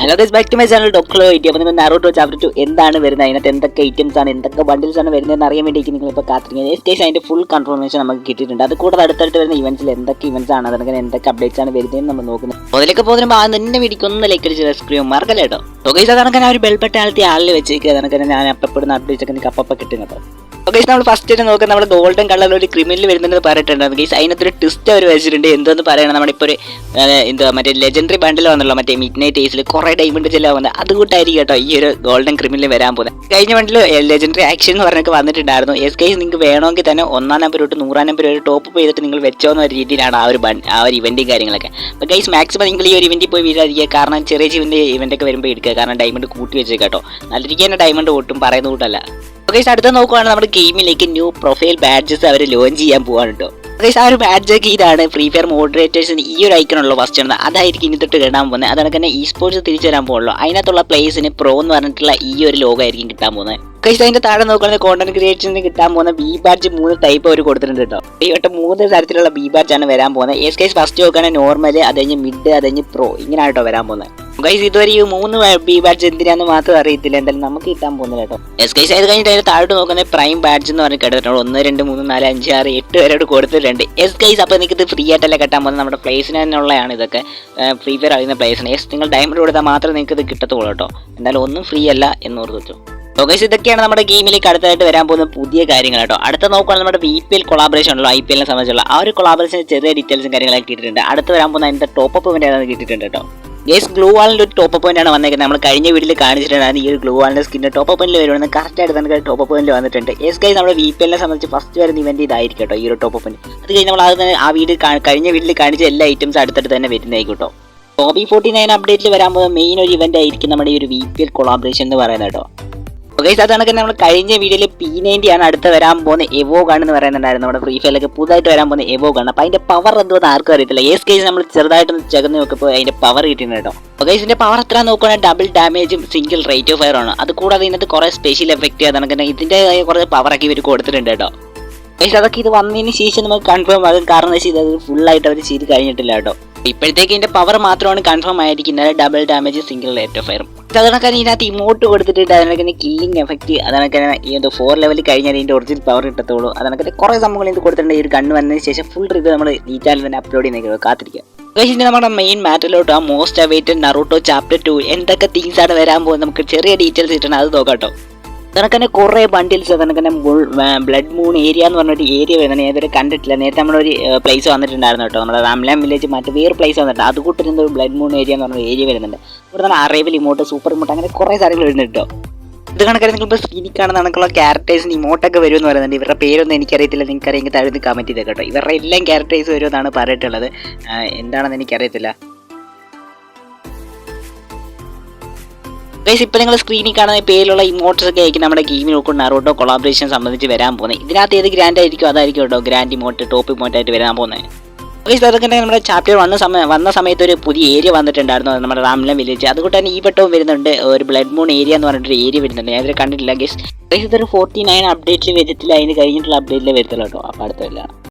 Hello guys, back to my channel doctor wait. അപ്പോൾ നിങ്ങൾ നാറൂട്ടോ chapter 2 എന്താണ് വരുന്നത്, അതിനകത്ത് എന്തൊക്കെ ഐറ്റംസ് ആണ്, എന്തൊക്കെ ബണ്ടിൽസ് ആണ് വരുന്നതെന്ന് അറിയാൻ വേണ്ടിയിട്ട് നിങ്ങളിപ്പോൾ കാത്തിരിക്കുന്നത്. കേസ് അതിൻ്റെ ഫുൾ കൺഫർമേഷൻ നമുക്ക് കിട്ടിയിട്ടുണ്ട്. അത് കൂടാതെ അടുത്തടുത്ത് വരുന്ന ഇവൻറ്റ്സിൽ എന്തൊക്കെ ഇവൻറ്റ്സ് ആണ്, അതൊക്കെ എന്തൊക്കെ അപ്ഡേറ്റ്സ് ആണ് വരുന്നതെന്ന് നമ്മൾ നോക്കുന്നത്. അതിലേക്ക് പോകുമ്പോൾ ആ നിന്നെ വീഡിയോക്ക് ഒന്ന് ലൈക്ക് അടിച്ച് സബ്സ്ക്രൈബ് മറക്കല്ലേ കേട്ടോ. ഗൈസ് അതൊക്കെ ഞാൻ ഒരു ബെൽബട്ട ആൾത്തി ആളിൽ വെച്ചേക്കുക. അതൊക്കെ ഞാൻ അപ്പപ്പെടുന്ന അപ്ഡേറ്റ്സ് ഒക്കെ നിങ്ങൾക്ക് അപ്പം കിട്ടുന്നത്. ഗൈസ് നമ്മൾ ഫസ്റ്റ് തന്നെ നോക്കുക, നമ്മുടെ ഗോൾഡൻ കളറിൽ ഒരു ക്രിമിനൽ വരുന്നുണ്ടെന്ന് പറഞ്ഞിട്ടുണ്ടായിരുന്നു. ഗൈസ് അതിനകത്തൊരു ട്വിസ്റ്റ് അവർ വെച്ചിട്ടുണ്ട്. എന്തെന്ന് പറയണം, നമ്മളിപ്പോൾ ഒരു എന്താ മറ്റേ ലെജൻഡറി ബണ്ടിൽ വന്നല്ലോ, മറ്റേ മിഡ് നൈറ്റ് ഏസിൽ കുറേ ഡയമണ്ട് ചെല്ലാം വന്നത്. അതുകൂട്ടായിരിക്കും കേട്ടോ ഈ ഒരു ഗോൾഡൻ ക്രിമിനൽ വരാൻ പോകുന്നത്. കഴിഞ്ഞ ബണ്ടിൽ ലെജൻഡറി ആക്ഷൻ എന്ന് പറഞ്ഞൊക്കെ വന്നിട്ടുണ്ടായിരുന്നു. ഗൈസ് നിങ്ങൾക്ക് വേണമെങ്കിൽ തന്നെ 1-ാം നമ്പർ തൊട്ട് 100-ാം നമ്പർ വരെ ടോപ്പ് ചെയ്തിട്ട് നിങ്ങൾ വെച്ചോന്ന ഒരു രീതിയിലാണ് ആ ഒരു ഇവൻറ്റും കാര്യങ്ങളൊക്കെ. അപ്പോൾ ഗൈസ് മാക്സിമം നിങ്ങൾ ഈ ഒരു ഇവൻറ്റിൽ പോയി വീഴാതിരിക്കുക. കാരണം ചെറിയ ഇവൻ്റൊക്കെ വരുമ്പോൾ എടുക്കുക. കാരണം ഡയമണ്ട് കൂട്ടി വെച്ചേക്കാം കേട്ടോ. നല്ല രീതിക്ക് തന്നെ ഡയമണ്ട് കൂട്ടും, പറയുന്ന കൂട്ടല്ല. ഗൈസ് അടുത്ത നോക്കുവാണെങ്കിൽ നമ്മുടെ ഗെയിമിലേക്ക് ന്യൂ പ്രൊഫൈൽ ബാഡ്ജസ് അവർ ലോഞ്ച് ചെയ്യാൻ പോവാണ് കേട്ടോ. ഗൈസ് ആ ഒരു ബാഡ്ജൊക്കെ ഇതാണ്. ഫ്രീ ഫയർ മോഡറേറ്റേഴ്സിന് ഈ ഒരു ഐക്കണുള്ള ഫസ്റ്റ് ആണ്, അതായിരിക്കും ഇനി തൊട്ട് കിട്ടാൻ പോകുന്നത്. അതാണ് തന്നെ ഇ സ്പോർട്സ് തിരിച്ചു വരാൻ പോകുള്ളൂ. അതിനകത്തുള്ള പ്ലേസിന് പ്രോ എന്ന് പറഞ്ഞിട്ടുള്ള ഈ ഒരു ലോഗോ ആയിരിക്കും കിട്ടാൻ പോകുന്നത്. ഗൈസ് അതിന്റെ താഴെ നോക്കുകയാണെങ്കിൽ കോണ്ടന്റ് ക്രിയേഷന് കിട്ടാൻ പോകുന്ന ബി ബാഡ്ജ് 3 ടൈപ്പ് അവർ കൊടുത്തിട്ടുണ്ട് കേട്ടോ. ഈ വട്ടം 3 തരത്തിലുള്ള ബി ബാഡ്ജ് ആണ് വരാൻ പോകുന്നത്. ഗൈസ് ഫസ്റ്റ് നോക്കുകയാണെങ്കിൽ നോർമൽ, അത് കഴിഞ്ഞ് മിഡ്, അത് കഴിഞ്ഞ് പ്രോ, ഇങ്ങനെ ആയിട്ടോ വരാൻ പോകുന്നത്. ഗൈസ് ഇതുവരെ ഈ 3 ബി ബാഡ്ജ് എന്തിനാന്ന് മാത്രം അറിയത്തില്ല, എന്തായാലും നമുക്ക് കിട്ടാൻ പോകുന്നത് കേട്ടോ. ഗൈസ് അത് കഴിഞ്ഞിട്ട് അതിന് താഴോട്ട് നോക്കുന്നത് പ്രൈം ബാഡ്ജ് എന്ന് പറഞ്ഞ് കേട്ടിട്ടുണ്ട്. 1, 2, 3, 4, 5, 6, 8 വരെയോട് കൊടുത്തിട്ടുണ്ട്. ഗൈസ് അപ്പോൾ നിങ്ങൾക്ക് ഇത് ഫ്രീ ആയിട്ടല്ല കിട്ടാൻ പോകുന്നത്. നമ്മുടെ പ്ലേസിന് തന്നെയുള്ളതാണ് ഇതൊക്കെ. ഫ്രീ ഫയർ അറിയുന്ന പ്ലേസിന് നിങ്ങൾ ഡയമണ്ട് കൊടുത്താൽ മാത്രമേ നിങ്ങൾക്ക് ഇത് കിട്ടത്തുള്ളൂ കേട്ടോ. എന്തായാലും ഒന്നും ഫ്രീ അല്ല എന്നോർത്ത് വെച്ചു. ഗൈസ് ഇതൊക്കെയാണ് നമ്മുടെ ഗെയിമിലേക്ക് അടുത്തായിട്ട് വരാൻ പോകുന്ന പുതിയ കാര്യങ്ങൾ കേട്ടോ. അടുത്ത നോക്കുകയാണെങ്കിൽ നമ്മുടെ VPL കൊളാബറേഷൻ ഉള്ളൂ, IPL സംബന്ധിച്ചുള്ള ആ ഒരു കൊളാബറേഷൻ ചെറിയ ഡീറ്റെയിൽസും കാര്യങ്ങളൊക്കെ കിട്ടിയിട്ടുണ്ട്. അടുത്ത് വരാൻ പോകുന്ന അതിൻ്റെ ടോപ്പ് ഇവൻ്റ് ഏതാണ് കിട്ടിയിട്ടുണ്ട് കേട്ടോ. ഗൈസ് ഗ്ലൂ വാളിൻ്റെ ഒരു ടോപ്പ് പോയിന്റ് ആണ് വന്നേക്കുന്നത്. നമ്മൾ കഴിഞ്ഞ വീഡിയോയിൽ കാണിച്ചിട്ടുണ്ടായിരുന്നു ഈ ഒരു ഗ്ലൂ വാളിൻ്റെ സ്കിന്നിൻ്റെ ടോപ്പ് പോയിന്റിൽ വരുവാണെങ്കിൽ കറക്റ്റായിട്ട് നമുക്ക് ടോപ്പ് പോയിന്റിൽ വന്നിട്ടുണ്ട്. ഗൈസ് നമ്മുടെ VPL സംബന്ധിച്ച് ഫസ്റ്റ് വരുന്ന ഇവന്റ് ഇതായിരിക്കും കേട്ടോ, ഈ ഒരു ടോപ്പ് പോയിന്റ്. അത് കഴിഞ്ഞ് നമ്മൾ അത് ആ കഴിഞ്ഞ വീഡിയോയിൽ കാണിച്ച എല്ലാ ഐറ്റംസ് അടുത്തടുത്ത് തന്നെ വരുന്നതായിരിക്കും കേട്ടോ. Hobby 49 അപ്ഡേറ്റിൽ വരാൻ പോകുന്ന മെയിൻ ഒരു ഇവന്റ് ആയിരിക്കും നമ്മുടെ ഈ ഒരു VPL കൊളാബറേഷൻ എന്ന് പറയുന്നത് കേട്ടോ. ഗൈസ് അതാണ് നമ്മൾ കഴിഞ്ഞ വീഡിയോയിൽ P90 ആണ് അടുത്ത് വരാൻ പോകുന്ന എവോഗ് ആണെന്ന് പറയുന്നുണ്ടായിരുന്നു. നമ്മുടെ ഫ്രീ ഫയറിലൊക്കെ പുതുതായിട്ട് വരാൻ പോകുന്ന എവോഗ് ആണ്. അപ്പോൾ അതിന്റെ പവർ എന്തുവെന്ന് ആർക്കും അറിയത്തില്ല. ഗൈസ് നമ്മൾ ചെറുതായിട്ടൊന്ന് ചെകന്ന് നോക്കിയപ്പോൾ അതിന്റെ പവർ കിട്ടുന്നുണ്ട് കേട്ടോ. ഗൈസ് ഇതിന്റെ പവർ എത്ര നോക്കുകയാണെങ്കിൽ ഡബിൾ ഡാമേജും സിംഗിൾ റേറ്റ് ഓഫ് ഫയർ ആണ്. അത് കൂടാതെ ഇതിനകത്ത് കുറേ സ്പെഷ്യൽ എഫക്റ്റ് അതാണ് ഇതിന്റെ കുറേ പവറൊക്കെ ഇവർ കൊടുത്തിട്ടുണ്ട് കേട്ടോ. ഗൈസ് അതൊക്കെ ഇത് വന്നതിന് ശേഷം നമുക്ക് കൺഫേം ആകും. കാരണം വെച്ചാൽ ഇത് ഫുള്ളായിട്ട് അവർ ചെയ്ത് കഴിഞ്ഞിട്ടില്ല കേട്ടോ. ഇപ്പോഴത്തേക്ക് ഇതിന്റെ പവർ മാത്രമാണ് കൺഫേം ആയിരിക്കുന്നത്, double damage single rate of ഫയറും. അതൊക്കെ ഇതിനകത്ത് ഇമോട്ട് കൊടുത്തിട്ടുണ്ട്. അതിനൊക്കെ കില്ലിംഗ് എഫക്റ്റ്, അതൊക്കെ ഈ 4 ലെവൽ കഴിഞ്ഞാൽ ഇതിന്റെ ഒറിജിനൽ പവർ കിട്ടത്തുള്ളൂ. അതൊക്കെ കുറേ സംഭവങ്ങൾ ഇത് കൊടുത്തിട്ടുണ്ട്. ഈ ഒരു ഗണ്ണ് വന്നതിന് ശേഷം ഫുൾ റിവ്യൂ നമ്മൾ ഈ ചാനൽ തന്നെ അപ്ലോഡ് ചെയ്യുന്ന കാത്തിരിക്കുക. ഗൈസ് ഇനി നമ്മുടെ മെയിൻ മാറ്ററിലോട്ട് ആ മോസ്റ്റ് അവൈറ്റഡ് നറൂട്ടോ ചാപ്റ്റർ 2 എന്തൊക്കെ തിങ്സ് ആണ് വരാൻ പോകുന്നത് നമുക്ക് ചെറിയ ഡീറ്റെയിൽസ് കിട്ടണം, അത് നോക്കാം കേട്ടോ. അതിനൊക്കെ തന്നെ കുറേ ബണ്ടിൽസ്, അതിനൊക്കെ ബ്ലഡ് മൂൺ ഏരിയ എന്ന് പറഞ്ഞൊരു ഏരിയ വരുന്നത് ഞാൻ ഇതുവരെ കണ്ടിട്ടില്ല. നേരത്തെ നമ്മളൊരു പ്ലേസ് വന്നിട്ടുണ്ടായിരുന്നു കേട്ടോ, നമ്മുടെ റാംലാം വില്ലേജ് മറ്റേ വേറെ പ്ലേസ് വന്നിട്ടുണ്ട്. അതുകൂട്ടിരുന്ന ഒരു ബ്ലഡ് മൂൺ ഏരിയ എന്ന് പറഞ്ഞൊരു ഏരിയ വരുന്നുണ്ട്. ഇവിടെ തന്നെ അറൈവൽ ഇമോട്ട്, സൂപ്പർ ഇമോട്ട്, അങ്ങനെ കുറേ സാധനങ്ങൾ വരുന്നുണ്ട് കേട്ടോ. ഇത് കണക്കാണ് നിങ്ങളിപ്പോൾ സ്ക്രീനിൽ കാണുന്ന കണക്കുള്ള ക്യാരക്ടേഴ്സിന് ഇമോട്ടൊക്കെ വരുമെന്ന് പറയുന്നുണ്ട്. ഇവരുടെ പേരൊന്നും എനിക്കറിയത്തില്ല, നിങ്ങൾക്കറിയെങ്കിൽ താഴെ കമൻറ്റ് ചെയ്തേക്കാം കേട്ടോ. ഇവരുടെ എല്ലാം ക്യാരക്ടേഴ്സ് വരുമെന്നാണ് പറഞ്ഞിട്ടുള്ളത്. എന്താണെന്ന് എനിക്കറിയത്തില്ല. ഗൈസ് ഇപ്പോൾ നിങ്ങൾ സ്ക്രീനിൽ കാണുന്ന പേരിലുള്ള ഇമോട്ട്സ് ഒക്കെ ആയിരിക്കും നമ്മുടെ ഗെയിമിൽ നോക്കുന്ന നറൂട്ടോ കൊളാബറേഷൻ സംബന്ധിച്ച് വരാൻ പോകുന്നത്. ഇതിനകത്ത് ഏത് ഗ്രാൻഡ് ആയിരിക്കും അതായിരിക്കും കേട്ടോ ഗ്രാൻഡ് ഇമോട്ട്, ടോപ്പ് ഇമോട്ടായിട്ട് വരാൻ പോകുന്നത്. ഗൈസ് അതൊക്കെ നമ്മുടെ ചാപ്റ്റർ വന്ന സമയത്ത് ഒരു പുതിയ ഏരിയ വന്നിട്ടുണ്ടായിരുന്നു, നമ്മുടെ റാംലാം വില്ലേജ്. അതുകൊണ്ട് തന്നെ ഈ വട്ടവും വരുന്നുണ്ട് ഒരു ബ്ലഡ് മൂൺ ഏരിയ എന്ന് പറഞ്ഞിട്ടൊരു ഏരിയ വരുന്നുണ്ട്. ഞാൻ ഇവരെ കണ്ടിട്ടില്ല ഗൈസ്. ഗൈസ് ഇതൊരു 49 അപ്ഡേറ്റിൽ വരത്തില്ല, അതിന് കഴിഞ്ഞിട്ടുള്ള അപ്ഡേറ്റിൽ വരത്തില്ല കേട്ടോ. അപ്പോൾ അടുത്തില്ല.